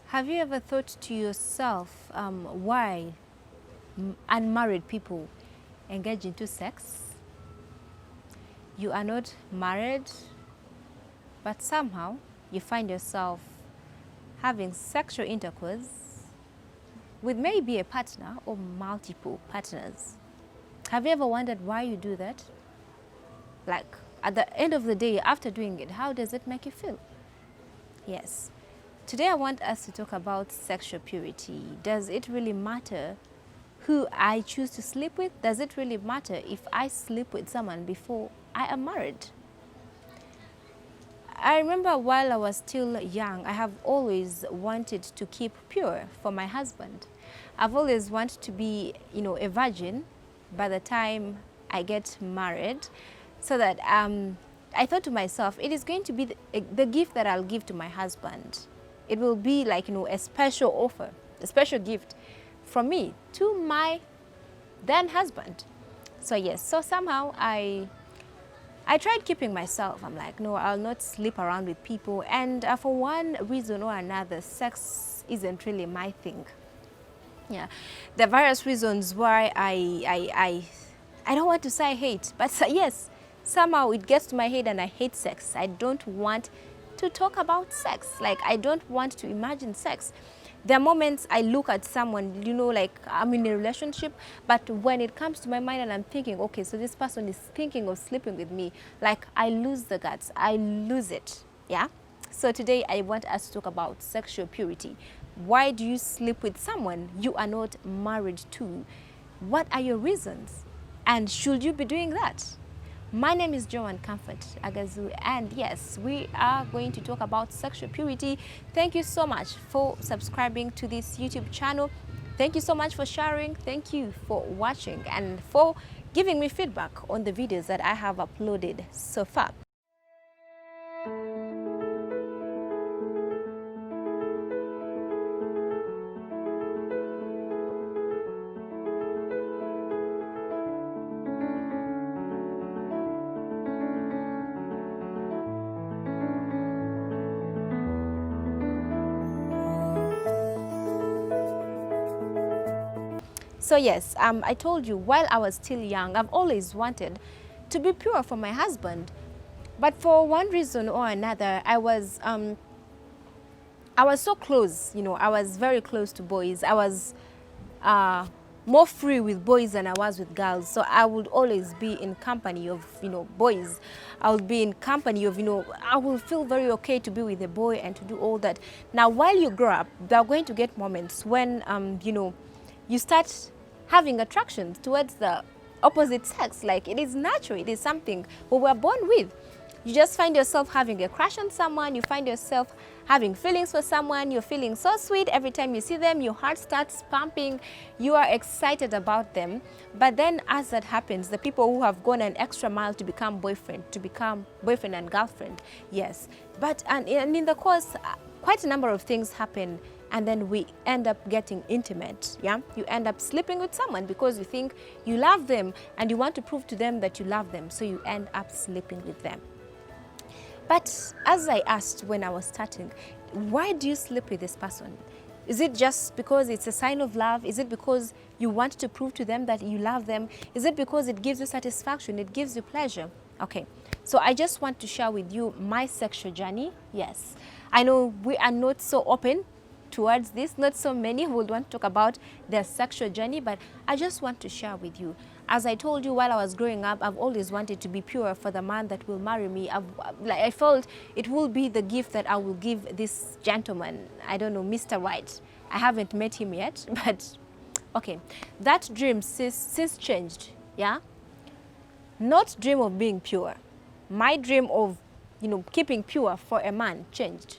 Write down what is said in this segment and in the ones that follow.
Have you ever thought to yourself why unmarried people engage into sex? You are not married, but somehow you find yourself having sexual intercourse with maybe a partner or multiple partners. Have you ever wondered why you do that? Like, at the end of the day, after doing it, how does it make you feel? Yes. Today I want us to talk about sexual purity. Does it really matter who I choose to sleep with? Does it really matter if I sleep with someone before I am married? I remember while I was still young, I have always wanted to keep pure for my husband. I've always wanted to be, a virgin by the time I get married, so that I thought to myself, it is going to be the gift that I'll give to my husband. It will be like, a special offer, a special gift from me to my then husband. So yes, so somehow I tried keeping myself. I'm like, no, I'll not sleep around with people. And for one reason or another, sex isn't really my thing. Yeah, there are various reasons why I don't want to say I hate, but yes, somehow it gets to my head and I hate sex. I don't want to talk about sex. Like, I don't want to imagine sex. There are moments I look at someone, like I'm in a relationship, but when it comes to my mind and I'm thinking, okay, so this person is thinking of sleeping with me, like I lose the guts, I lose it, yeah? So today I want us to talk about sexual purity. Why do you sleep with someone you are not married to? What are your reasons? And should you be doing that? My name is Joan Comfort Agazu, and yes, we are going to talk about sexual purity. Thank you so much for subscribing to this YouTube channel. Thank you so much for sharing. Thank you for watching and for giving me feedback on the videos that I have uploaded so far. So yes, I told you, while I was still young, I've always wanted to be pure for my husband. But for one reason or another, I was so close, I was very close to boys. I was more free with boys than I was with girls. So I would always be in company of, boys. I would be in company of, I will feel very okay to be with a boy and to do all that. Now, while you grow up, there are going to get moments when, you start having attraction towards the opposite sex. Like, it is natural, it is something we were born with. You just find yourself having a crush on someone, you find yourself having feelings for someone, you're feeling so sweet every time you see them, your heart starts pumping, you are excited about them. But then as that happens, the people who have gone an extra mile to become boyfriend and girlfriend, yes. But and in the course, quite a number of things happen, and then we end up getting intimate, yeah? You end up sleeping with someone because you think you love them and you want to prove to them that you love them, so you end up sleeping with them. But as I asked when I was starting, why do you sleep with this person? Is it just because it's a sign of love? Is it because you want to prove to them that you love them? Is it because it gives you satisfaction, it gives you pleasure? Okay, so I just want to share with you my sexual journey. Yes, I know we are not so open towards this. Not so many who would want to talk about their sexual journey, but I just want to share with you. As I told you, while I was growing up, I've always wanted to be pure for the man that will marry me. I felt it will be the gift that I will give this gentleman. I don't know, Mr. Right. I haven't met him yet, but okay. That dream since changed, yeah? Not dream of being pure. My dream of, keeping pure for a man changed.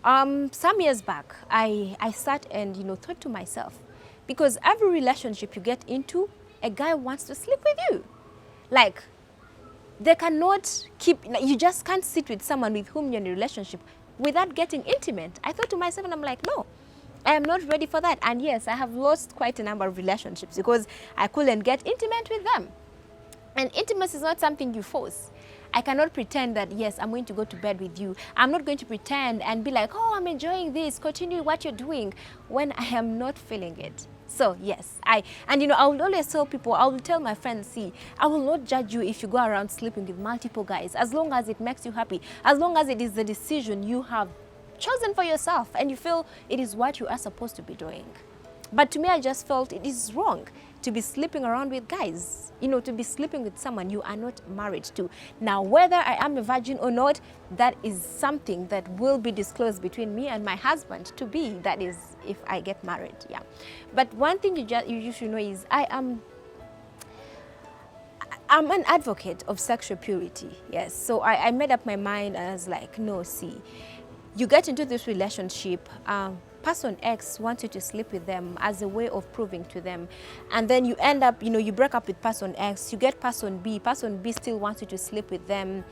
Some years back, I sat and, thought to myself, because every relationship you get into, a guy wants to sleep with you. Like, they cannot you just can't sit with someone with whom you're in a relationship without getting intimate. I thought to myself, and I'm like, no, I am not ready for that. And yes, I have lost quite a number of relationships because I couldn't get intimate with them. And intimacy is not something you force. I cannot pretend that, yes, I'm going to go to bed with you. I'm not going to pretend and be like, oh, I'm enjoying this, continue what you're doing, when I am not feeling it. So yes, I will always tell people, I will tell my friends, see, I will not judge you if you go around sleeping with multiple guys, as long as it makes you happy, as long as it is the decision you have chosen for yourself and you feel it is what you are supposed to be doing. But to me, I just felt it is wrong to be sleeping around with guys, to be sleeping with someone you are not married to. Now, whether I am a virgin or not, that is something that will be disclosed between me and my husband to be. That is, if I get married, yeah. But one thing you should know is I'm an advocate of sexual purity, yes. So I made up my mind and I was like, no, see, you get into this relationship, person X wants you to sleep with them as a way of proving to them, and then you end up, you break up with person X, you get person B still wants you to sleep with them,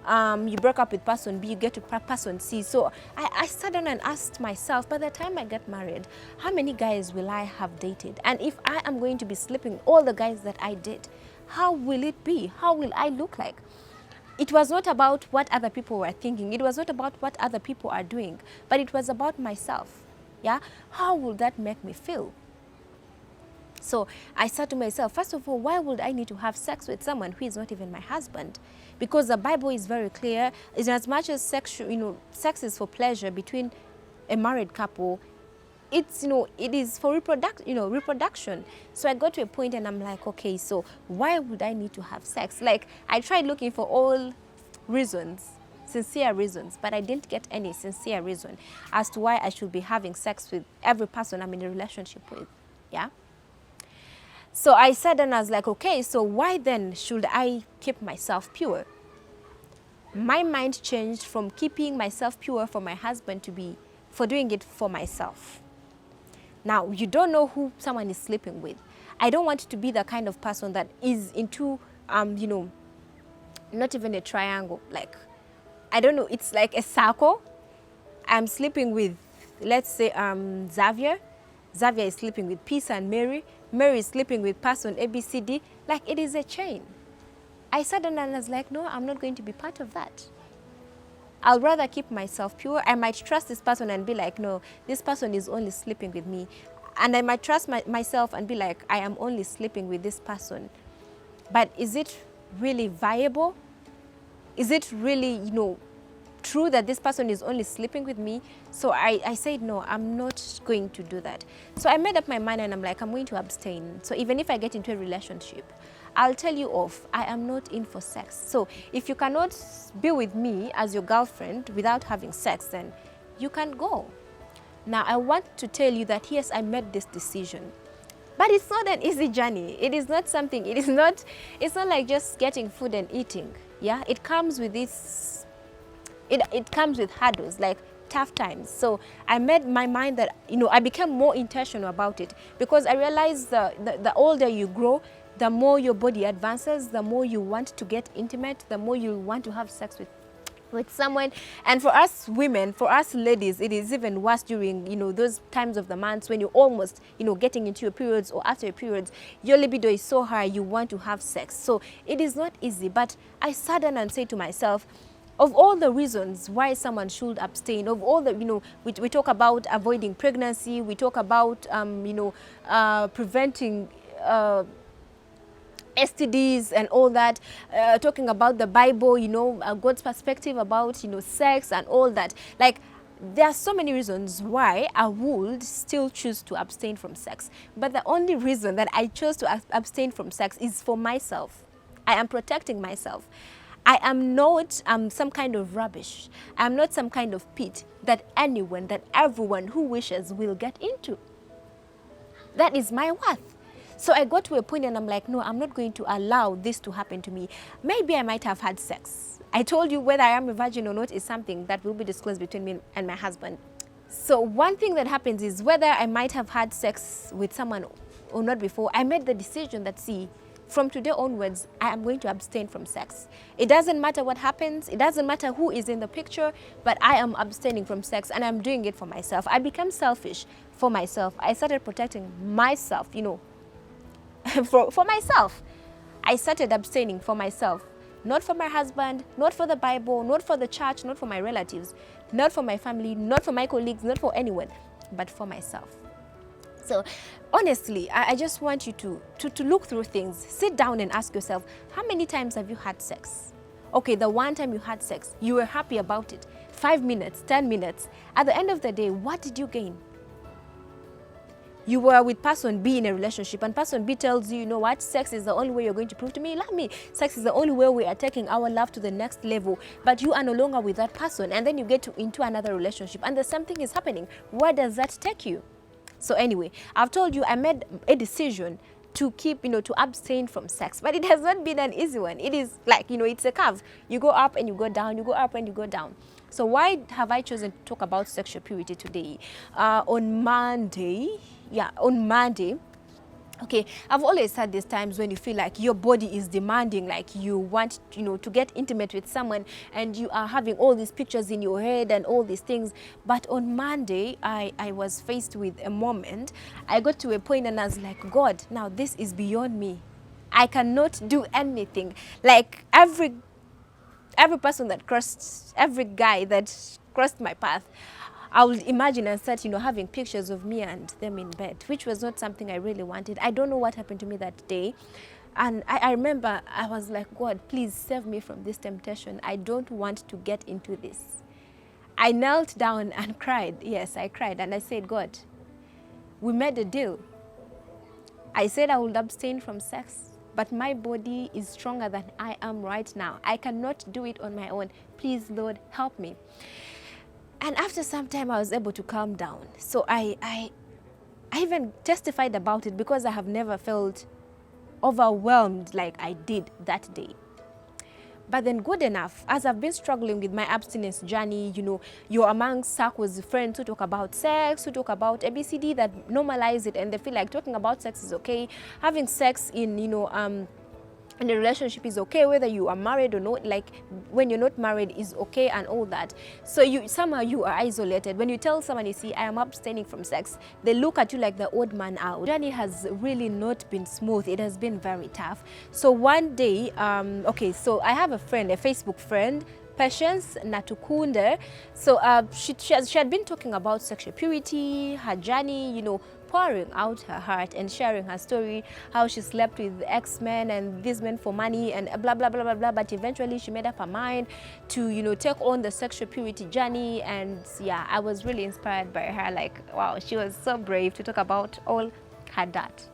you break up with person B, you get to person C. So I sat down and asked myself, by the time I get married, how many guys will I have dated? And if I am going to be sleeping all the guys that I did, how will it be? How will I look like? It was not about what other people were thinking. It was not about what other people are doing, but it was about myself. Yeah, how would that make me feel? So I said to myself, first of all, why would I need to have sex with someone who is not even my husband? Because the Bible is very clear. Is as much as sex is for pleasure between a married couple, it's it is for reproduction. So I got to a point and I'm like, okay, so why would I need to have sex? Like, I tried looking for all reasons, sincere reasons, but I didn't get any sincere reason as to why I should be having sex with every person I'm in a relationship with. Yeah. So I said, and I was like, okay, so why then should I keep myself pure? My mind changed from keeping myself pure for my husband to be for doing it for myself. Now, you don't know who someone is sleeping with. I don't want to be the kind of person that is into, not even a triangle. Like, I don't know, it's like a circle. I'm sleeping with, let's say, Xavier. Xavier is sleeping with Peace and Mary. Mary is sleeping with person ABCD. Like, it is a chain. I sat down and I was like, no, I'm not going to be part of that. I'll rather keep myself pure. I might trust this person and be like, no, this person is only sleeping with me. And I might trust myself and be like, I am only sleeping with this person. But is it really viable? Is it really, true that this person is only sleeping with me? So I said, no, I'm not going to do that. So I made up my mind and I'm like, I'm going to abstain. So even if I get into a relationship, I'll tell you off, I am not in for sex. So if you cannot be with me as your girlfriend without having sex, then you can go. Now, I want to tell you that, yes, I made this decision. But it's not an easy journey. It is not something, it's not like just getting food and eating. Yeah, it comes with this, it comes with hurdles, like tough times. So I made my mind that, I became more intentional about it, because I realized the older you grow, the more your body advances, the more you want to get intimate, the more you want to have sex with someone. And for us women, for us ladies, it is even worse during, those times of the months when you're almost, getting into your periods or after your periods. Your libido is so high, you want to have sex. So it is not easy. But I sat down and said to myself, of all the reasons why someone should abstain, of all the, we talk about avoiding pregnancy, we talk about, preventing STDs and all that, talking about the Bible, God's perspective about, sex and all that. Like, there are so many reasons why I would still choose to abstain from sex. But the only reason that I chose to abstain from sex is for myself. I am protecting myself. I am not some kind of rubbish. I am not some kind of pit that anyone, that everyone who wishes will get into. That is my worth. So I got to a point and I'm like, no, I'm not going to allow this to happen to me. Maybe I might have had sex. I told you whether I am a virgin or not is something that will be disclosed between me and my husband. So one thing that happens is whether I might have had sex with someone or not before, I made the decision that, see, from today onwards, I am going to abstain from sex. It doesn't matter what happens. It doesn't matter who is in the picture, but I am abstaining from sex and I'm doing it for myself. I became selfish for myself. I started protecting myself, for myself. I started abstaining for myself. Not for my husband, not for the Bible, not for the church, not for my relatives, not for my family, not for my colleagues, not for anyone, but for myself. So honestly, I just want you to look through things. Sit down and ask yourself, how many times have you had sex? Okay, the one time you had sex, you were happy about it. 5 minutes, 10 minutes. At the end of the day, what did you gain? You were with person B in a relationship, and person B tells you, you know what, sex is the only way you're going to prove to me you love me. Sex is the only way we are taking our love to the next level. But you are no longer with that person, and then you get into another relationship, and the same thing is happening. Where does that take you? So anyway, I've told you I made a decision to keep, to abstain from sex. But it has not been an easy one. It is like, it's a curve. You go up and you go down, you go up and you go down. So why have I chosen to talk about sexual purity today? On Monday, okay, I've always had these times when you feel like your body is demanding, like you want, to get intimate with someone, and you are having all these pictures in your head and all these things. But on Monday, I was faced with a moment. I got to a point and I was like, God, now this is beyond me. I cannot do anything. Like every person that crossed, every guy that crossed my path, I would imagine and start, having pictures of me and them in bed, which was not something I really wanted. I don't know what happened to me that day. And I remember I was like, God, please save me from this temptation. I don't want to get into this. I knelt down and cried. Yes, I cried. And I said, God, we made a deal. I said I would abstain from sex, but my body is stronger than I am right now. I cannot do it on my own. Please, Lord, help me. And after some time, I was able to calm down. So I even testified about it because I have never felt overwhelmed like I did that day. But then good enough, as I've been struggling with my abstinence journey, you're among circles, friends who talk about sex, who talk about ABCD, that normalize it, and they feel like talking about sex is okay. Having sex in a relationship is okay, whether you are married or not. Like when you're not married is okay and all that. So somehow you are isolated. When you tell someone, you see, I am abstaining from sex, they look at you like the odd man out. The journey has really not been smooth. It has been very tough. So one day, so I have a friend, a Facebook friend, Patience Natukunde. So she had been talking about sexual purity, her journey, pouring out her heart and sharing her story, how she slept with ex-men and these men for money and blah, blah, blah, blah, blah. But eventually she made up her mind to, take on the sexual purity journey. And yeah, I was really inspired by her. Like, wow, she was so brave to talk about all her dirt.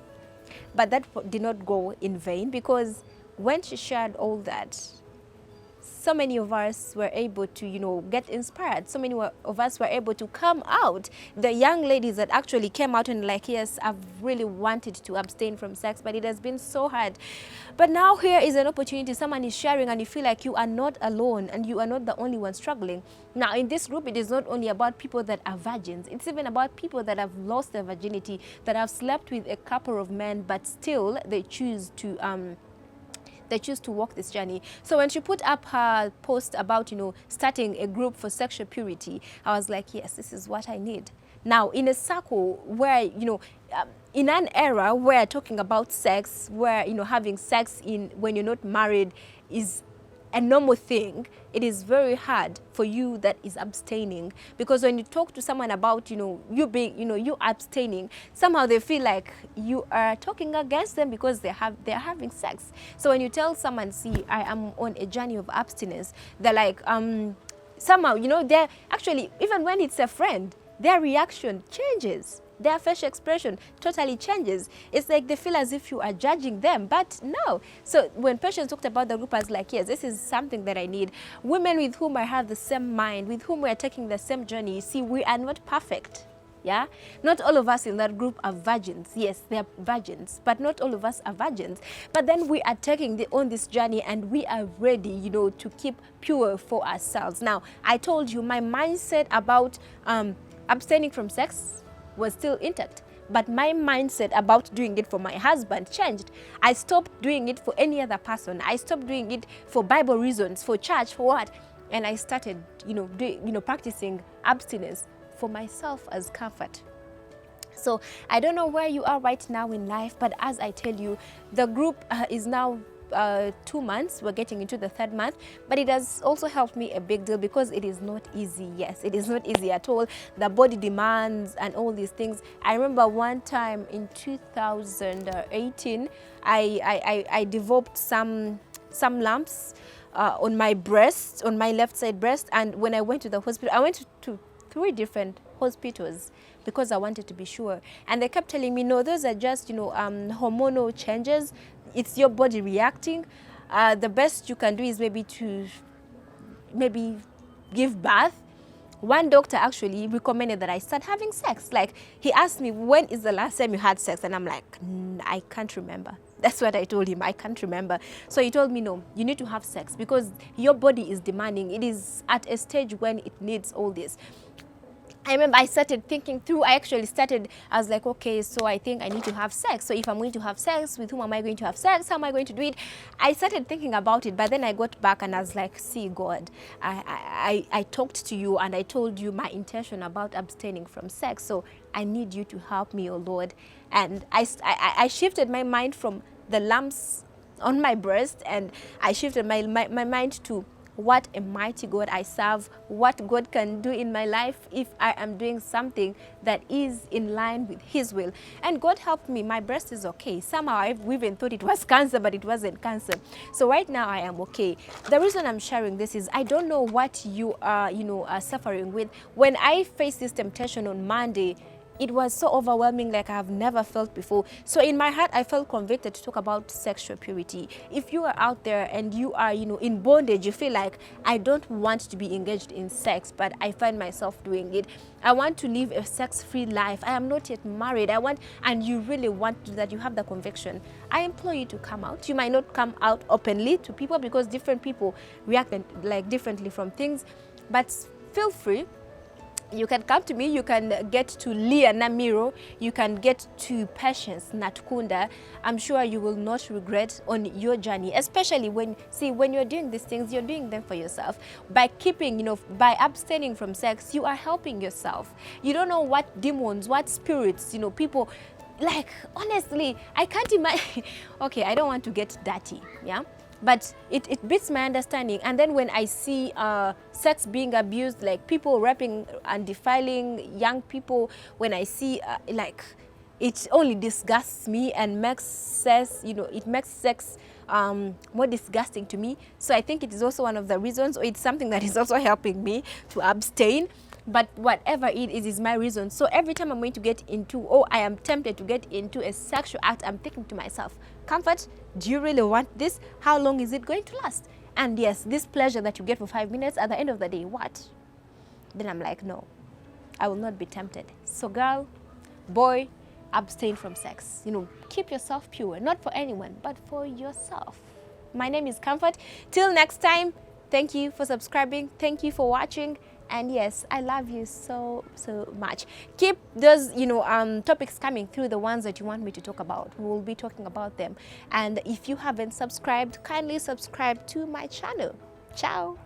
But that did not go in vain, because when she shared all that, so many of us were able to, get inspired. So many of us were able to come out. The young ladies that actually came out and like, yes, I've really wanted to abstain from sex, but it has been so hard. But now here is an opportunity. Someone is sharing and you feel like you are not alone and you are not the only one struggling. Now in this group, it is not only about people that are virgins. It's even about people that have lost their virginity, that have slept with a couple of men, but still they choose to walk this journey. So when she put up her post about, starting a group for sexual purity, I was like, yes, this is what I need. Now, in a circle where, in an era where talking about sex, where, having sex when you're not married is a normal thing, it is very hard for you that is abstaining, because when you talk to someone about you being you abstaining, somehow they feel like you are talking against them because they're having sex. So when you tell someone, see, I am on a journey of abstinence, they're like somehow they're actually, even when it's a friend, their reaction changes. Their facial expression totally changes. It's like they feel as if you are judging them, but no. So when Patience talked about the group, I was like, yes, this is something that I need. Women with whom I have the same mind, with whom we are taking the same journey. You see, we are not perfect. Yeah, not all of us in that group are virgins. Yes, they are virgins, but not all of us are virgins. But then we are taking on this journey, and we are ready, to keep pure for ourselves. Now, I told you my mindset about abstaining from sex was still intact, but my mindset about doing it for my husband changed. I stopped doing it for any other person. I stopped doing it for Bible reasons, for church, for what, and I started, practicing abstinence for myself as comfort. So I don't know where you are right now in life, but as I tell you, the group is now 2 months. We're getting into the 3rd month, but it has also helped me a big deal because it is not easy. Yes, it is not easy at all. The body demands and all these things. I remember one time in 2018, I developed some lumps on my breast, on my left side breast, and when I went to the hospital, I went to 3 different hospitals because I wanted to be sure, and they kept telling me, no, those are just hormonal changes. It's your body reacting. The best you can do is maybe give birth. One doctor actually recommended that I start having sex. Like, he asked me, when is the last time you had sex? And I'm like, I can't remember. That's what I told him. I can't remember. So he told me, no, you need to have sex because your body is demanding. It is at a stage when it needs all this. I remember I started thinking through. I was like, okay, so I think I need to have sex. So if I'm going to have sex, with whom am I going to have sex? How am I going to do it? I started thinking about it, but then I got back and I was like, see, God, I talked to you and I told you my intention about abstaining from sex. So I need you to help me, oh Lord. And I shifted my mind from the lumps on my breast, and I shifted my mind to what a mighty God I serve, what God can do in my life if I am doing something that is in line with His will. And God helped me. My breast is okay. Somehow I've even thought it was cancer, but it wasn't cancer. So right now I am okay. The reason I'm sharing this is I don't know what you are, are suffering with. When I faced this temptation on Monday, it was so overwhelming, like I have never felt before. So in my heart, I felt convicted to talk about sexual purity. If you are out there and you are, in bondage, you feel like, I don't want to be engaged in sex, but I find myself doing it. I want to live a sex-free life. I am not yet married. And you really want to do that. You have the conviction. I implore you to come out. You might not come out openly to people because different people react differently from things, but feel free. You can come to me, you can get to Leah Namiro, you can get to Patience Natkunda. I'm sure you will not regret on your journey, especially when you're doing these things, you're doing them for yourself. By by abstaining from sex, you are helping yourself. You don't know what demons, what spirits, people, honestly, I can't imagine. Okay, I don't want to get dirty, yeah? But it beats my understanding. And then when I see sex being abused, like people raping and defiling young people, when I see it only disgusts me and makes sex, it makes sex more disgusting to me. So I think it is also one of the reasons, or it's something that is also helping me to abstain. But whatever it is my reason. So every time I'm going to get into, or I am tempted to get into a sexual act, I'm thinking to myself, Comfort, do you really want this? How long is it going to last? And yes, this pleasure that you get for 5 minutes, at the end of the day, what? Then I'm like, no, I will not be tempted. So girl, boy, abstain from sex. Keep yourself pure, not for anyone, but for yourself. My name is Comfort. Till next time, thank you for subscribing. Thank you for watching. And yes, I love you so, so much. Keep those, topics coming through, the ones that you want me to talk about. We will be talking about them. And if you haven't subscribed, kindly subscribe to my channel. Ciao.